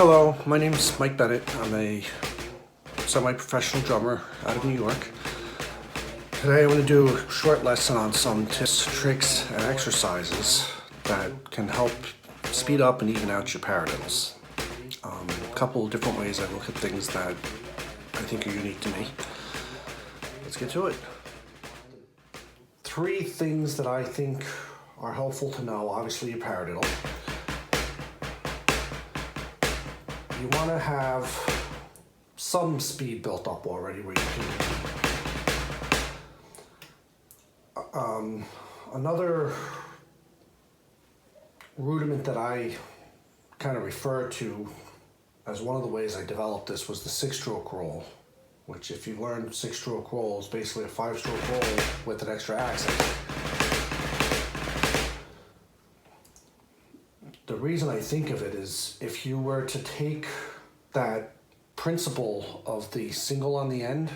Hello, my name is Mike Bennett. I'm a semi-professional drummer out of New York. Today I'm going to do a short lesson on some tips, tricks, and exercises that can help speed up and even out your paradiddles. A couple of different ways I look at things that I think are unique to me. Let's get to it. 3 things that I think are helpful to know, obviously your paradiddle. You want to have some speed built up already where you can. Another rudiment that I kind of refer to as one of the ways I developed this was the 6-stroke roll, which if you learn 6-stroke roll is basically a 5-stroke roll with an extra accent. The reason I think of it is if you were to take that principle of the single on the end,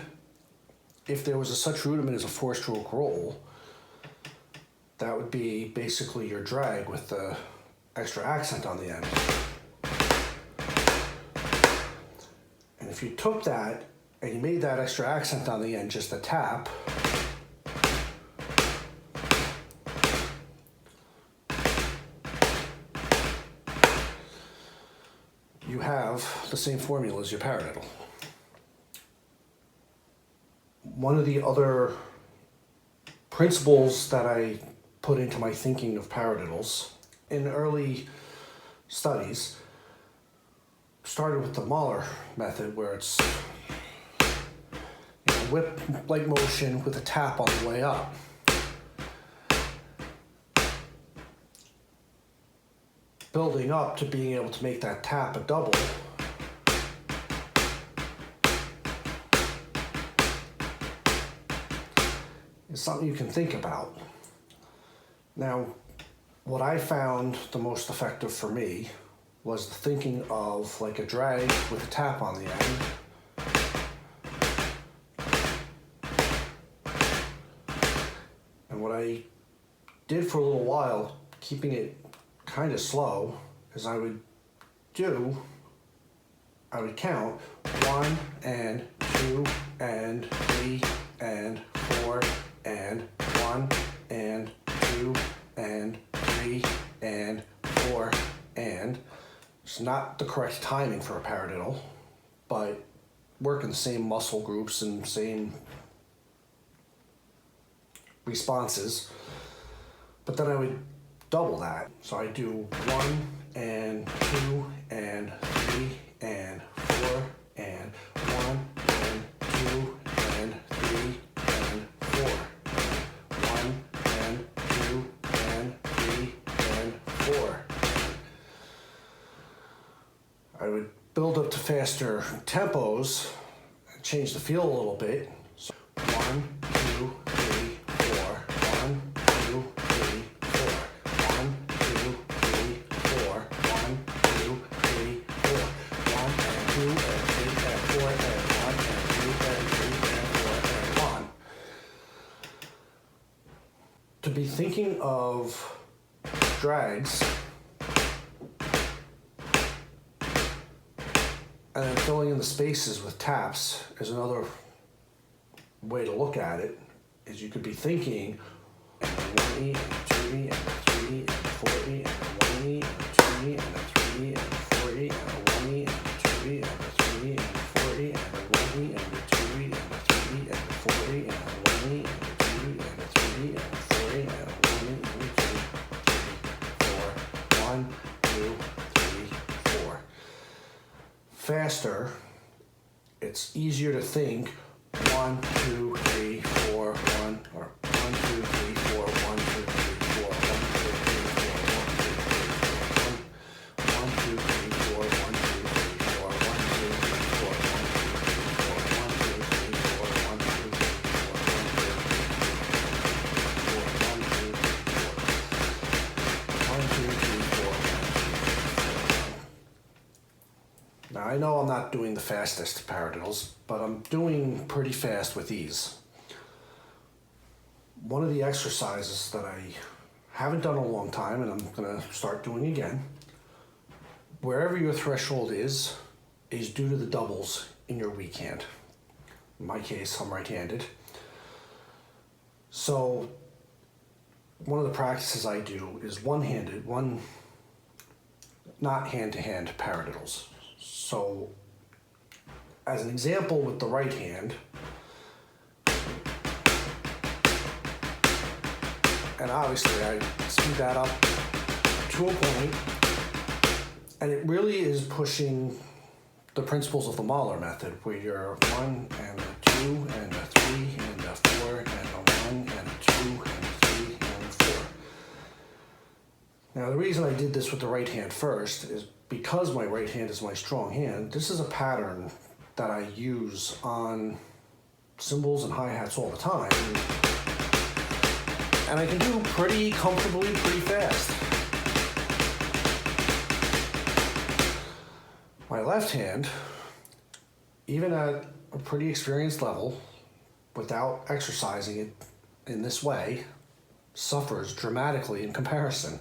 if there was such rudiment as a 4-stroke roll, that would be basically your drag with the extra accent on the end. And if you took that and you made that extra accent on the end just a tap, you have the same formula as your paradiddle. One of the other principles that I put into my thinking of paradiddles in early studies started with the Mahler method, where it's whip-like motion with a tap on the way up. Building up to being able to make that tap a double. Is something you can think about. Now, what I found the most effective for me was the thinking of like a drag with a tap on the end. And what I did for a little while, keeping it kind of slow, is I would count 1 and 2 and 3 and 4 and 1 and 2 and 3 and 4 and. It's not the correct timing for a paradiddle, but working the same muscle groups and same responses. But then I would double that. So I do 1 and 2 and 3 and 4 and 1 and 2 and 3 and 4. 1 and 2 and 3 and 4. I would build up to faster tempos and change the feel a little bit. So 1, 2, 3, 4. 1, 2, 3, 4. 1, 2, 3, 4. 1, 2, 3, 4. 1 and 2 and 3 and 4 and 1 and 2 and 3 and 4 and 1. To be thinking of drags and then filling in the spaces with taps is another way to look at it. Is you could be thinking 1E and 2E and 3E and 4E and 1E and 2E and 3E and 4E and 1E and 2E and 3E and 4E and 1E and 2E and 3E and 4E and 1E and 2E and 3E and 4E and 1E and 2, 3, 4. 1, 2, 3, 4. Faster, it's easier to think 1, 2, 3, 4, 1, or 1, 2, 3, 4, 1, 2, 3, 4, 1, 2, 3, 4, 1, 2, 3, 4, 1, 2, 3, 4, 1, 2, 3, 4, 1, 2, 3, 4, 1, 2, 3, 4, 1, 2, 3, 4, 1, 2, 3, 4, 1, 2, 3, 4. Now I know I'm not doing the fastest paradiddles, but I'm doing pretty fast with ease. One of the exercises that I haven't done in a long time and I'm going to start doing again wherever your threshold is due to the doubles in your weak hand. In my case, I'm right-handed. So one of the practices I do is one-handed, not hand-to-hand paradiddles. So as an example with the right hand, and obviously I speed that up to a point, and it really is pushing the principles of the Mahler method, where you're 1 and a 2 and a 3 and a 4 and a 1 and a 2 and a 3 and a 4. Now the reason I did this with the right hand first is because my right hand is my strong hand. This is a pattern that I use on cymbals and hi-hats all the time, and I can do pretty comfortably, pretty fast. My left hand, even at a pretty experienced level, without exercising it in this way, suffers dramatically in comparison.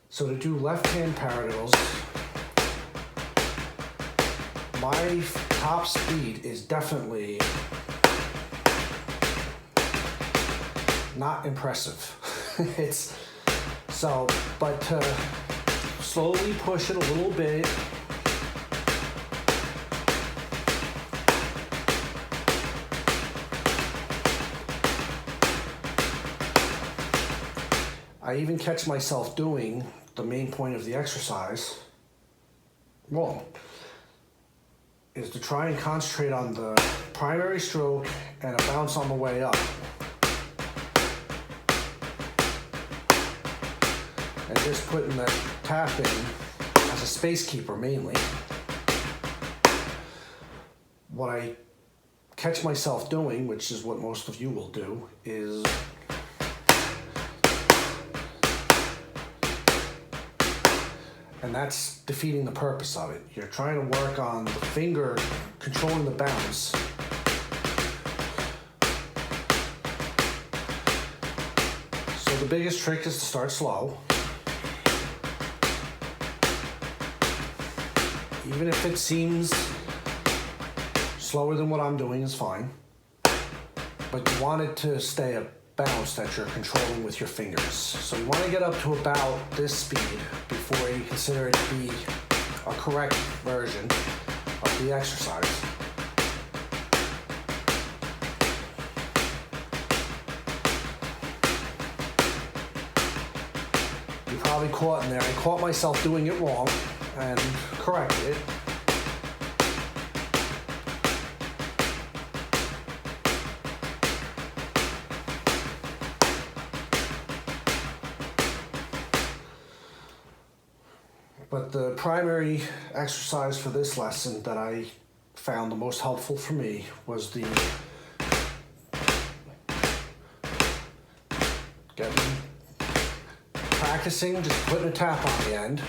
So to do left-hand paradiddles, my top speed is definitely not impressive. But to slowly push it a little bit, I even catch myself doing the main point of the exercise wrong, is to try and concentrate on the primary stroke and a bounce on the way up. And just putting the tap in as a space keeper mainly. What I catch myself doing, which is what most of you will do, is and that's defeating the purpose of it. You're trying to work on the finger controlling the bounce. So the biggest trick is to start slow. Even if it seems slower than what I'm doing is fine. But you want it to stay a bounce that you're controlling with your fingers. So you want to get up to about this speed before you consider it to be a correct version of the exercise. You probably caught in there. I caught myself doing it wrong and corrected it. But the primary exercise for this lesson that I found the most helpful for me was practicing just putting a tap on the end.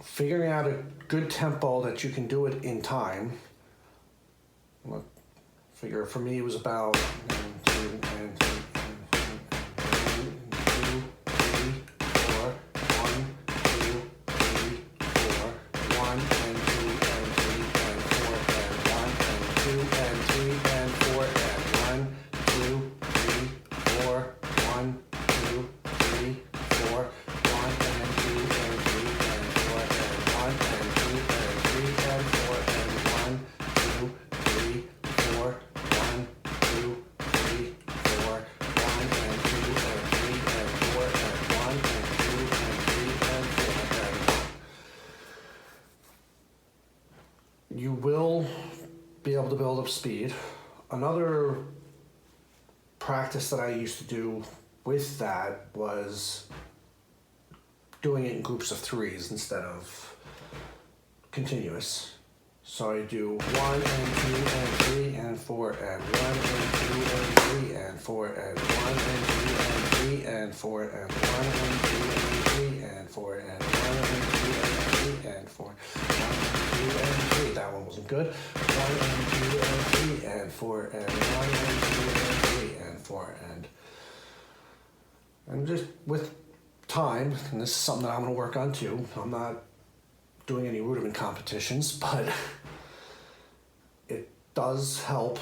Figuring out a good tempo that you can do it in time. I figure for me it was about 1, 2, 3, 4, 1, 2, 3, 4, 1 and 2 and 3 and 4 and 1 and 2 and 3 and 4 and 1, 2, 3, 4, 1, 2, 3, 4, 1 and 2 and 3 and 4 and 1 and 2 and 3 and 4 and 1, 2, 3, 4, 1, 2, 3, 4, 1 and 2 and 3 and 4 and 1 and 2 and 3 and 4 and 1. You will be able to build up speed. Another practice that I used to do with that was doing it in groups of 3s instead of continuous. So I do 1 and 2 and 3 and 4 and 1 and 2 and 3 and 4 and 1 and 2 and 3 and 4 and 1 and 2 and 3 and 4 and 1 and 2 and 3 and 4, 1 and 2 and 3. That one wasn't good. 1 and 2 and 4 and 1 and 2 and 3 and 4 and just with time, and this is something that I'm going to work on too. I'm not doing any rudiment competitions, but it does help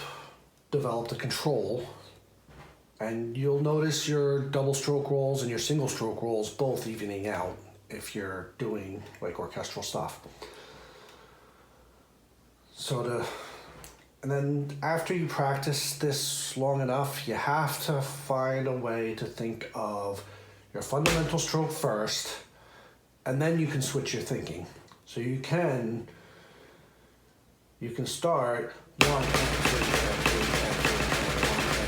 develop the control, and you'll notice your double stroke rolls and your single stroke rolls both evening out if you're doing like orchestral stuff. And then after you practice this long enough, you have to find a way to think of your fundamental stroke first, and then you can switch your thinking. So you can start 1 and 2 and 3 and 4 and 1 and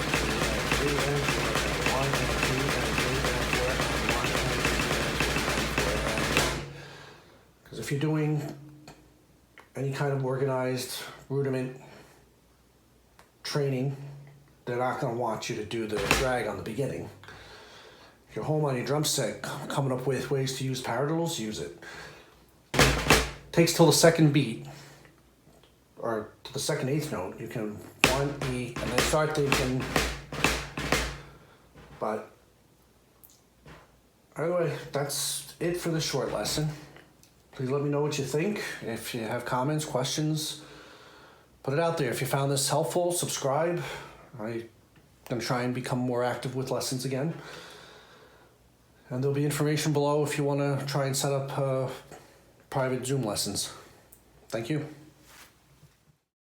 2 and 3 and 4 and 1 and 2 and 3 and 4 and 1 and 2 and 3 and 4 and 1. Because if you're doing any kind of organized rudiment training, they're not going to want you to do the drag on the beginning. If you're home on your drum set coming up with ways to use paradiddles, use it. Takes till the second beat, or to the second eighth note, you can 1 E and then start thinking. But anyway, that's it for this short lesson. Please let me know what you think. If you have comments, questions, put it out there. If you found this helpful, subscribe. I'm going to try and become more active with lessons again. And there'll be information below if you want to try and set up private Zoom lessons. Thank you.